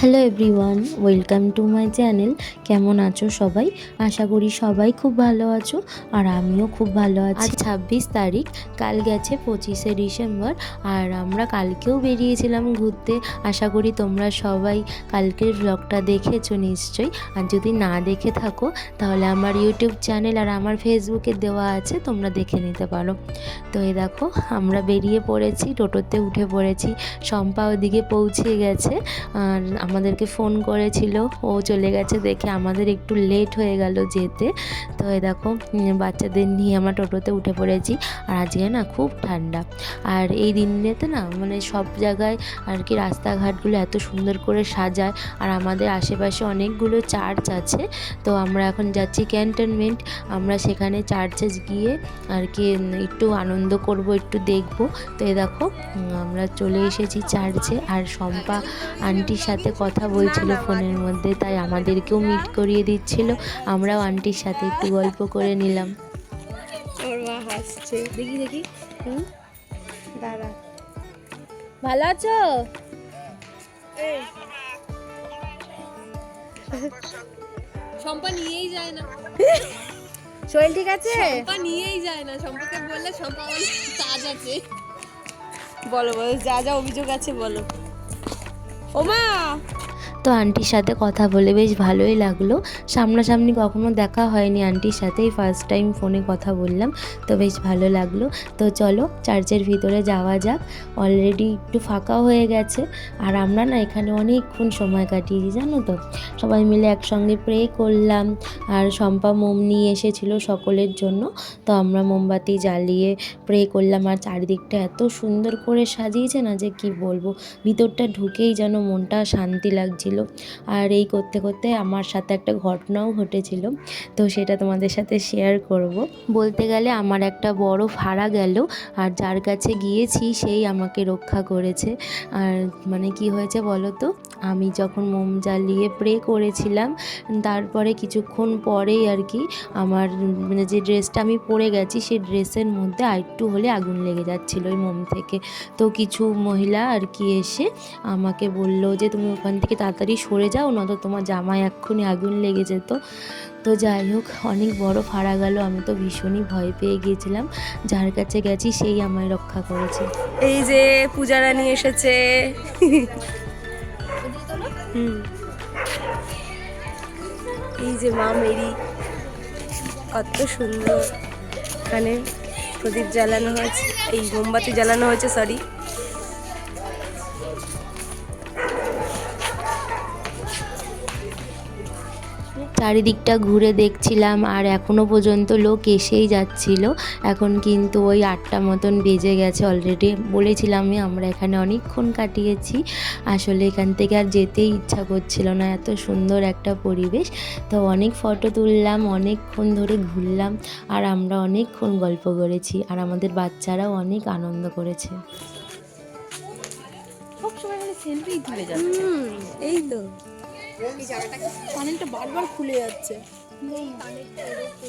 Hello everyone, welcome to my channel. কেমন আছো সবাই? আশা করি সবাই খুব ভালো আছো, আর আমিও খুব ভালো আছি। আজ 26 তারিখ, কাল গেছে 25শে ডিসেম্বর, আর আমরা কালকেও বেরিয়েছিলাম ঘুরতে। আশা করি তোমরা সবাই কালকের ব্লগটা দেখেছো নিশ্চয়ই, আর যদি না দেখে থাকো তাহলে আমার ইউটিউব চ্যানেল আর আমার ফেসবুকে দেওয়া আছে, তোমরা দেখে নিতে পারো। তো এই দেখো আমরা বেরিয়ে পড়েছি, টোটোতে উঠে পড়েছি। শম্পা ওদিকে পৌঁছে গেছে, আর আমাদেরকে ফোন করেছিল, ও চলে গেছে দেখে আমাদের একটু লেট হয়ে গেল যেতে। তো এই দেখো বাচ্চাদের নিয়ে আমরা টোটোতে উঠে পড়েছি। আর আজকে না খুব ঠান্ডা, আর এই দিনেতে না মানে সব জায়গায় আর কি রাস্তাঘাটগুলো এত সুন্দর করে সাজায়, আর আমাদের আশেপাশে অনেকগুলো চার্চ আছে। তো আমরা এখন যাচ্ছি ক্যান্টনমেন্ট, আমরা সেখানে চার্চে গিয়ে আর কি একটু আনন্দ করব, একটু দেখব। তো এই দেখো আমরা চলে এসেছি চার্চে, আর শম্পা আন্টির সাথে কথা বলছিল ফোনের মধ্যে, তাই আমাদেরকেও মিট করিয়ে দিচ্ছিল। আমরাও আন্টির সাথে একটু গল্প করে নিলাম। ওর মা হাসছে, দেখি দেখি। দাঁড়া, ভালো আছো? শম্পা নিয়েই যায় না। শরীর ঠিক আছে? শম্পা নিয়েই যায় না, শম্পাকে বললে শম্পা বলে কাজ আছে। বলো বলো, যা যা অভিযোগ আছে বলো। ওমা, তো আন্টির সাথে কথা বলে বেশ ভালোই লাগলো। সামনাসামনি কখনো দেখা হয়নি আন্টির সাথে, এই ফার্স্ট টাইম ফোনে কথা বললাম, তো বেশ ভালো লাগলো। তো চলো চার্চের ভিতরে যাওয়া যাক। অলরেডি একটু ফাঁকাও হয়ে গেছে, আর আমরা না এখানে অনেকক্ষণ সময় কাটিয়েছি জানো তো। সবাই মিলে একসঙ্গে প্রে করলাম, আর শম্পা মোম নিয়ে এসেছিলো সকলের জন্য, তো আমরা মোমবাতি জ্বালিয়ে প্রে করলাম। আর চারিদিকটা এত সুন্দর করে সাজিয়েছে না যে কি বলবো, ভিতরটা ঢুকেই যেন মনটা শান্তি লাগছিল। আর এই করতে করতে আমার সাথে একটা ঘটনাও ঘটেছিল, তো সেটা তোমাদের সাথে শেয়ার করব। বলতে গেলে আমার একটা বড় ভাড়া গেল, আর যার কাছে গিয়েছি সেই আমাকে রক্ষা করেছে। আর মানে কি হয়েছে বলো তো, আমি যখন মোম জ্বালিয়ে প্রে করেছিলাম, তারপরে কিছুক্ষণ পরেই আর কি আমার মানে যে ড্রেসটা আমি পরে গেছি সেই ড্রেসের মধ্যে আরেকটু হলে আগুন লেগে যাচ্ছিলো ওই মোম থেকে। তো কিছু মহিলা আর কি এসে আমাকে বলল যে তুমি ওখান থেকে তাড়াতাড়ি সরে যাও, নয়তো তোমার জামায় এক্ষুনি আগুন লেগে যেত। তো যাই হোক, অনেক বড় ফাড়া গেল, আমি তো ভীষণই ভয় পেয়ে গিয়েছিলাম। যার কাছে গেছি সেই আমায় রক্ষা করেছে। এই যে পূজা রানী এসেছে। এই যে মা মেরি, কত সুন্দর। এখানে প্রদীপ জ্বালানো হয়েছে, এই মোমবাতি জ্বালানো হয়েছে, সরি। চারিদিকটা ঘুরে দেখছিলাম, আর এখনও পর্যন্ত লোক এসেই যাচ্ছিল। এখন কিন্তু ওই 8টা মতন বেজে গেছে অলরেডি। বলেছিলামই আমরা এখানে অনেকক্ষণ কাটিয়েছি, আসলে এখান থেকে আর যেতেই ইচ্ছা করছিল না, এত সুন্দর একটা পরিবেশ। তো অনেক ফটো তুললাম, অনেকক্ষণ ধরে ঘুরলাম, আর আমরা অনেকক্ষণ গল্প করেছি, আর আমাদের বাচ্চারাও অনেক আনন্দ করেছে। সেলফি তুলে যাচ্ছে। এই তো কানেরটা বারবার খুলে যাচ্ছে।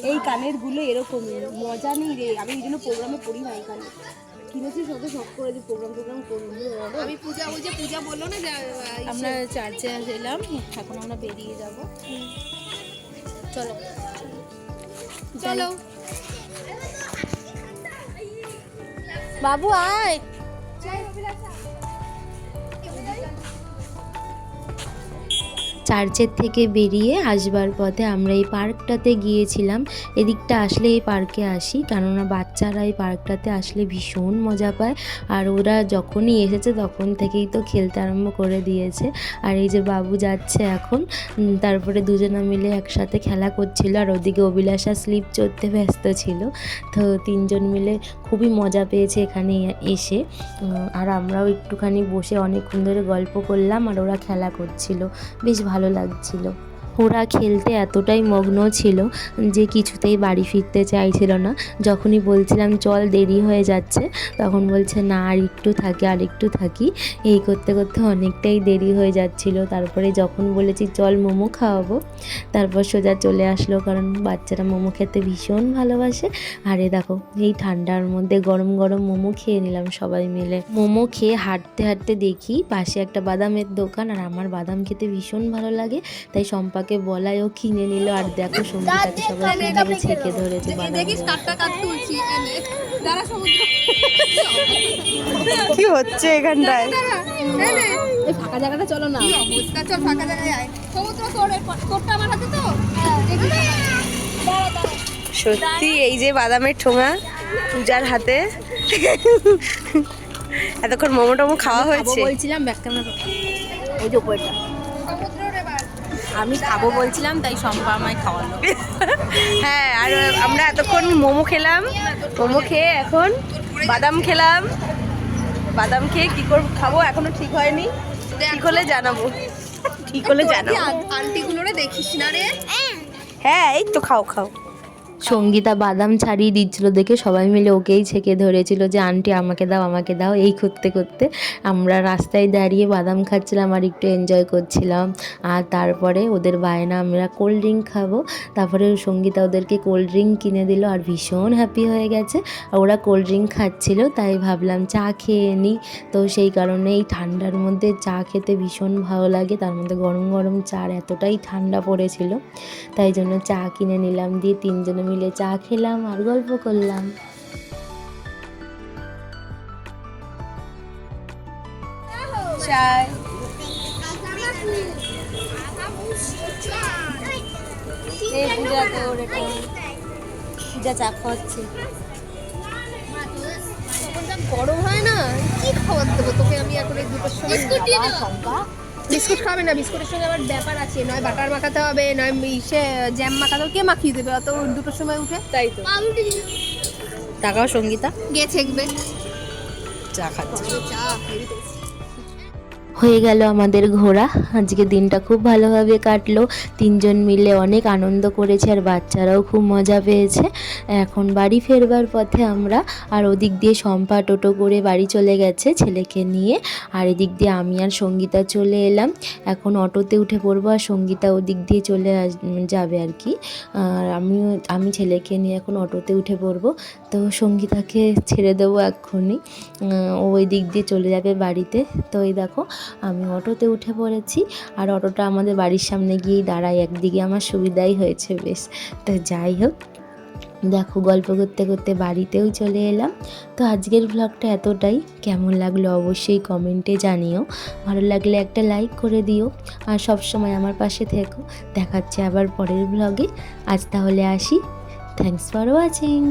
এই কানের গুলো এরকমই, মজা নেই রে। আমি এই জন্য প্রোগ্রামে পড়ি না, এই কানে কিনেছি শত শখ করে যে প্রোগ্রাম করবো। আমি পূজা, ওই যে পূজা বললো না যে আমরা চার্চে এলাম, এখন আমরা বেরিয়ে যাব। চলো চলো বাবু আয়। চার্চের থেকে বেরিয়ে আসবার পথে আমরা এই পার্কটাতে গিয়েছিলাম। এদিকটা আসলে এই পার্কে আসি, কেননা বাচ্চারা এই পার্কটাতে আসলে ভীষণ মজা পায়, আর ওরা যখনই এসেছে তখন থেকেই তো খেলতে আরম্ভ করে দিয়েছে। আর এই যে বাবু যাচ্ছে এখন, তারপরে দুজনে মিলে একসাথে খেলা করছিল, আর ওদিকে অভিলাষা স্লিপ চড়তে ব্যস্ত ছিল। তো তিনজন মিলে খুবই মজা পেয়েছে এখানে এসে। আর আমরাও একটুখানি বসে অনেকক্ষণ ধরে গল্প করলাম, আর ওরা খেলা করছিল, বেশ ভালো লাগছিল। ওরা খেলতে এতটাই মগ্ন ছিল যে কিছুতেই বাড়ি ফিরতে চাইছিল না। যখনই বলছিলাম চল দেরি হয়ে যাচ্ছে, তখন বলছে না আর একটু থাকি। এই করতে করতে অনেকটাই দেরি হয়ে যাচ্ছিল। তারপরে যখন বলেছি চল মোমো খাওয়াবো, তারপর সোজা চলে আসলো, কারণ বাচ্চারা মোমো খেতে ভীষণ ভালোবাসে। আরে দেখো এই ঠান্ডার মধ্যে গরম গরম মোমো খেয়ে নিলাম সবাই মিলে। মোমো খেয়ে হাঁটতে হাঁটতে দেখি পাশে একটা বাদামের দোকান, আর আমার বাদাম খেতে ভীষণ ভালো লাগে, তাই শম্পাকে বলাই ও কিনে নিল। আর দেখো সঙ্গীতাকে সবাই কিভাবে ছেঁকে ধরেছে দেখিস বাদাম। কাটটা কাট তুলছি দাঁড়া সমুদ্র কি হচ্ছে এখানটায়? এই ফাঁকা জায়গাটা চলো না, কি অবস্থা, চল ফাঁকা জায়গায় আয়। সমুদ্র তোরটা আমার হাতে তো দেখি। সত্যি এই যে বাদামের ঠোঙা পূজার হাতে। এতক্ষণ মোমো টোমো খাওয়া হয়েছে। বলছিলাম ব্যাক ক্যামেরা ওই যে উপরটা আমি খাবো বলছিলাম, তাই শম্পা আমায় খাওয়ালো। হ্যাঁ, আর আমরা এতক্ষণ মোমো খেলাম, মোমো খেয়ে এখন বাদাম খেলাম। বাদাম খেয়ে কি করে খাবো এখনো ঠিক হয়নি, ঠিক হলে জানাবো, ঠিক হলে জানাবো। আন্টিগুলোরে দেখিস না রে। হ্যাঁ এই তো খাও খাও। সঙ্গীতা বাদাম ছাড়িয়ে দিচ্ছিল দেখে সবাই মিলে ওকেই ছেঁকে ধরেছিল যে আন্টি আমাকে দাও। এই করতে করতে আমরা রাস্তায় দাঁড়িয়ে বাদাম খাচ্ছিলাম আর একটু এনজয় করছিলাম। আর তারপরে ওদের বায়না আমরা কোল্ড ড্রিঙ্ক খাবো, তারপরে সঙ্গীতা ওদেরকে কোল্ড ড্রিঙ্ক কিনে দিল আর ভীষণ হ্যাপি হয়ে গেছে। আর ওরা কোল্ড ড্রিঙ্ক খাচ্ছিল, তাই ভাবলাম চা খেয়ে নিই। তো সেই কারণে এই ঠান্ডার মধ্যে চা খেতে ভীষণ ভালো লাগে, তার মধ্যে গরম গরম চা, এতটাই ঠান্ডা পড়েছিল, তাই জন্য চা কিনে নিলাম, দিয়ে তিনজনে মিলে চা খেলাম আর গল্প করলাম। চাই এই পূজা তোর এটা পূজা চা খাওয়াচ্ছে। গরম হয় না, কি খাবার দেবো তোকে আমি এখন? এই দুটোর সময় বিস্কুট খাবে না, বিস্কুটের সঙ্গে আবার ব্যাপার আছে, নয় বাটার মাখাতে হবে, নয় ইসে জ্যাম মাখাতে হবে। কে মাখিয়ে দেবে অত দুটোর সময় উঠে? তাই তো। তাকাও সঙ্গীতা গে ছেকবে চা খাচ্ছে। চা হয়ে গেল আমাদের ঘোরা। আজকে দিনটা খুব ভালোভাবে কাটলো, তিনজন মিলে অনেক আনন্দ করেছে আর বাচ্চারাও খুব মজা পেয়েছে। এখন বাড়ি ফেরবার পথে আমরা, আর ওদিক দিয়ে শম্পা টোটো করে বাড়ি চলে গেছে ছেলেকে নিয়ে, আর এদিক দিয়ে আমি আর সঙ্গীতা চলে এলাম। এখন অটোতে উঠে পড়বো আর সঙ্গীতা ওদিক দিয়ে চলে যাবে আর কি। আর আমি ছেলেকে নিয়ে এখন অটোতে উঠে পড়বো। তো সঙ্গীতাকে ছেড়ে দেবো এক্ষুনি, ও ওই দিক দিয়ে চলে যাবে বাড়িতে। তো এই দেখো আমি অটোতে উঠে পড়েছি, আর অটোটা আমাদের বাড়ির সামনে গিয়েই দাঁড়ায়, একদিকে আমার সুবিধাই হয়েছে বেশ। তো যাই হোক, দেখো গল্প করতে করতে বাড়িতেও চলে এলাম। তো আজকের ব্লগটা এতটাই, কেমন লাগলো অবশ্যই কমেন্টে জানিও, ভালো লাগলে একটা লাইক করে দিও, আর সব সময় আমার পাশে থেকো। দেখাচ্ছে আবার পরের ব্লগে। আজ তাহলে আসি, থ্যাঙ্কস ফর ওয়াচিং।